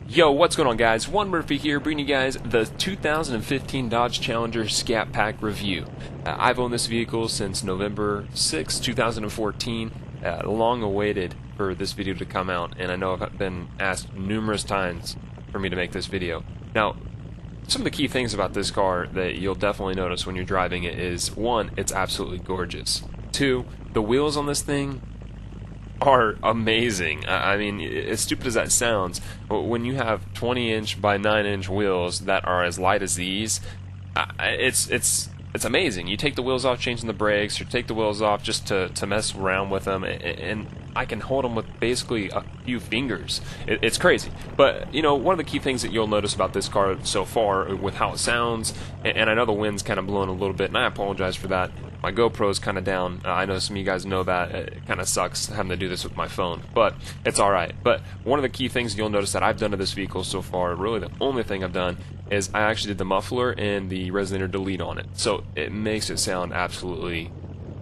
Yo, what's going on, guys? One Murphy here, bringing you guys the 2015 Dodge Challenger Scat Pack review. I've owned this vehicle since November 6, 2014. Long awaited for this video to come out, and I know I've been asked numerous times for me to make this video. Now, some of the key things about this car that you'll definitely notice when you're driving it is, one, it's absolutely gorgeous. Two, the wheels on this thing are amazing. I mean, as stupid as that sounds, when you have 20-inch by 9-inch wheels that are as light as these, it's amazing. You take the wheels off changing the brakes, or take the wheels off just to mess around with them, and I can hold them with basically a few fingers. It's crazy. But, you know, one of the key things that you'll notice about this car so far with how it sounds, and I know the wind's kind of blowing a little bit, and I apologize for that. My GoPro's kind of down. I know some of you guys know that. It kind of sucks having to do this with my phone, but it's alright. But one of the key things you'll notice that I've done to this vehicle so far, really the only thing I've done, is I actually did the muffler and the resonator delete on it. So it makes it sound absolutely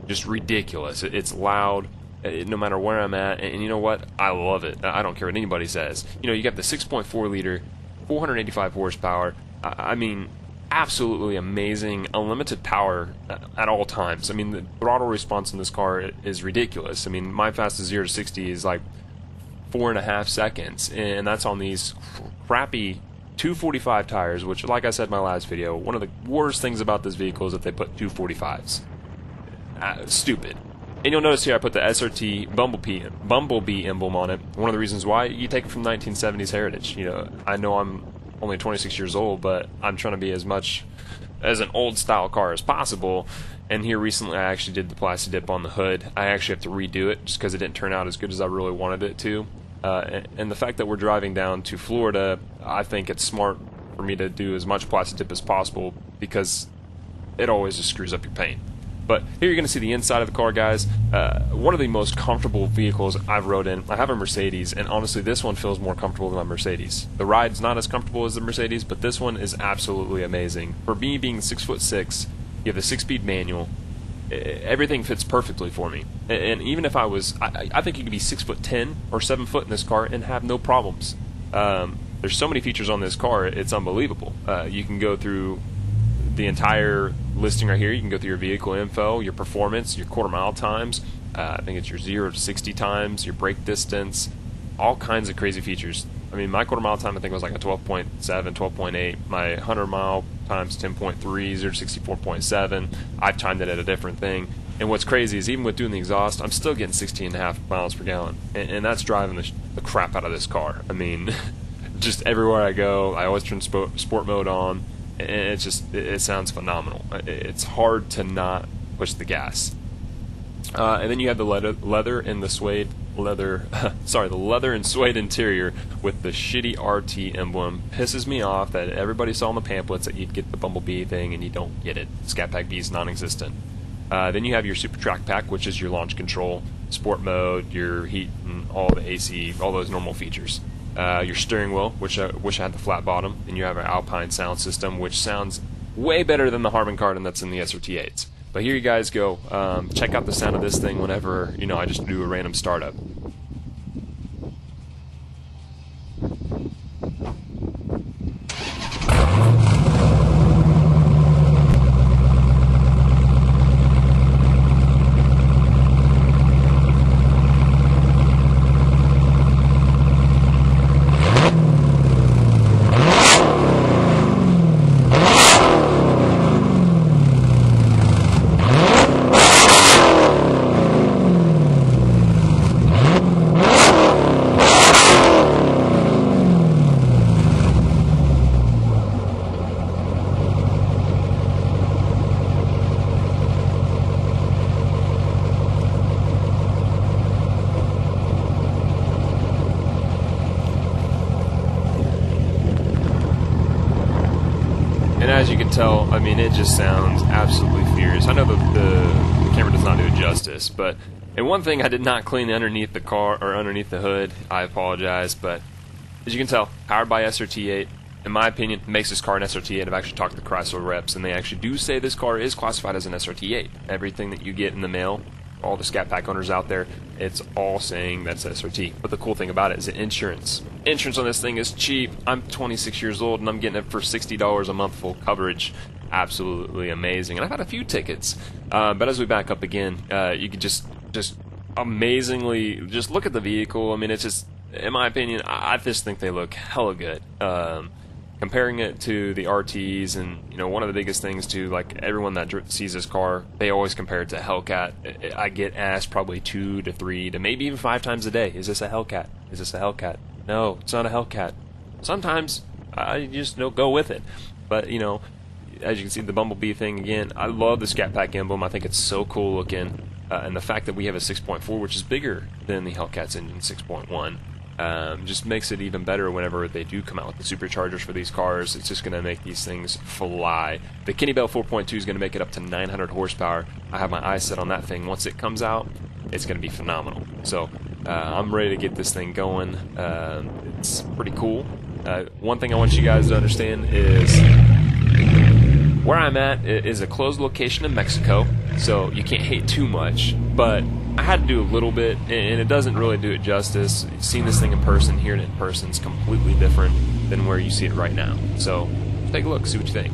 just ridiculous. It's loud no matter where I'm at, and you know what? I love it. I don't care what anybody says. You know, you got the 6.4 liter, 485 horsepower. I mean, absolutely amazing, unlimited power at all times. I mean, the throttle response in this car is ridiculous. I mean, my fastest 0 to 60 is like 4.5 seconds, and that's on these crappy 245 tires, which, like I said in my last video, one of the worst things about this vehicle is that they put 245s. Stupid. And you'll notice here I put the SRT Bumblebee emblem on it. One of the reasons why, you take it from 1970s heritage. You know I'm only 26 years old, but I'm trying to be as much as an old style car as possible. And here recently I actually did the plastic dip on the hood. I actually have to redo it just because it didn't turn out as good as I really wanted it to. And the fact that we're driving down to Florida, I think it's smart for me to do as much plastic dip as possible because it always just screws up your paint. But here you're going to see the inside of the car, guys. One of the most comfortable vehicles I've rode in. I have a Mercedes, and honestly, this one feels more comfortable than my Mercedes. The ride's not as comfortable as the Mercedes, but this one is absolutely amazing. For me being 6'6", you have the 6-speed manual. Everything fits perfectly for me. And even if I was, I think you could be 6'10" or 7 foot in this car and have no problems. There's so many features on this car, it's unbelievable. You can go through the entire listing right here. You can go through your vehicle info, your performance, your quarter-mile times. I think it's your 0 to 60 times, your brake distance, all kinds of crazy features. I mean, my quarter-mile time I think was like a 12.7, 12.8. My 100-mile times 10.3, 0 to 60 4.7. I've timed it at a different thing. And what's crazy is even with doing the exhaust, I'm still getting 16.5 miles per gallon, and that's driving the crap out of this car. I mean, just everywhere I go, I always turn sport mode on. And it sounds phenomenal. It's hard to not push the gas. And then you have the leather and the suede leather. Sorry, the leather and suede interior with the shitty RT emblem. Pisses me off that everybody saw in the pamphlets that you'd get the Bumblebee thing and you don't get it. Scat Pack B is non-existent. Then you have your Super Track Pack, which is your launch control, sport mode, your heat, and all the AC, all those normal features. Your steering wheel, which I wish I had the flat bottom, and you have an Alpine sound system, which sounds way better than the Harman Kardon that's in the SRT8s. But here you guys go. Check out the sound of this thing whenever, you know, I just do a random startup. And as you can tell, I mean, it just sounds absolutely fierce. I know the camera does not do it justice, but and one thing I did not clean underneath the car or underneath the hood. I apologize, but as you can tell, powered by SRT8. In my opinion, makes this car an SRT8. I've actually talked to the Chrysler reps, and they actually do say this car is classified as an SRT8. Everything that you get in the mail all the Scat Pack owners out there, it's all saying that's SRT. But the cool thing about it is the insurance. Insurance on this thing is cheap. I'm 26 years old and I'm getting it for $60 a month full coverage. Absolutely amazing. And I've had a few tickets. But as we back up again, you can just amazingly just look at the vehicle. I mean, it's just, in my opinion, I just think they look hella good. Comparing it to the RTs, and you know, one of the biggest things too, like everyone that sees this car, they always compare it to a Hellcat. I get asked probably 2 to 3 to maybe even 5 times a day, is this a Hellcat? Is this a Hellcat? No, it's not a Hellcat. Sometimes I just don't go with it, but you know, as you can see, the Bumblebee thing again, I love the Scat Pack emblem. I think it's so cool looking, and the fact that we have a 6.4, which is bigger than the Hellcat's engine 6.1. Just makes it even better whenever they do come out with the superchargers for these cars. It's just going to make these things fly. The Kenny Bell 4.2 is going to make it up to 900 horsepower. I have my eyes set on that thing. Once it comes out, it's going to be phenomenal. So I'm ready to get this thing going. It's pretty cool. One thing I want you guys to understand is where I'm at is a closed location in Mexico, so you can't hate too much, but I had to do a little bit, and it doesn't really do it justice. Seeing this thing in person, hearing it in person is completely different than where you see it right now. So take a look, see what you think.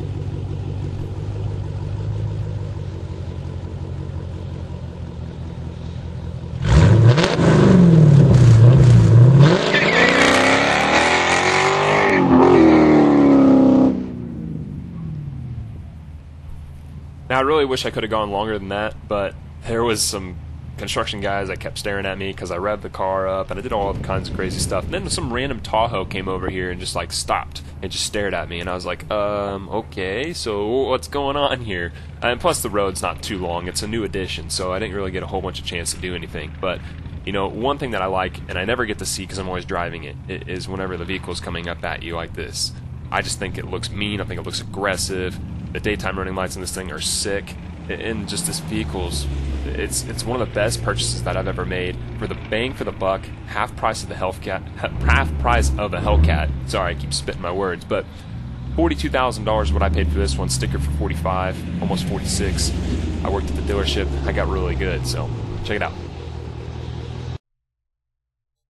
Now, I really wish I could have gone longer than that, but there was some construction guys that kept staring at me because I revved the car up and I did all kinds of crazy stuff. And then some random Tahoe came over here and just like stopped and just stared at me, and I was like, okay, so what's going on here? And plus the road's not too long, it's a new addition, so I didn't really get a whole bunch of chance to do anything. But you know, one thing that I like, and I never get to see because I'm always driving it, is whenever the vehicle's coming up at you like this. I just think it looks mean, I think it looks aggressive. The daytime running lights on this thing are sick, and just this vehicle's, it's one of the best purchases that I've ever made. For the bang for the buck, half price of a Hellcat. Sorry, I keep spitting my words, but $42,000 is what I paid for this one. Sticker for $45, almost $46. I worked at the dealership. I got really good, so check it out.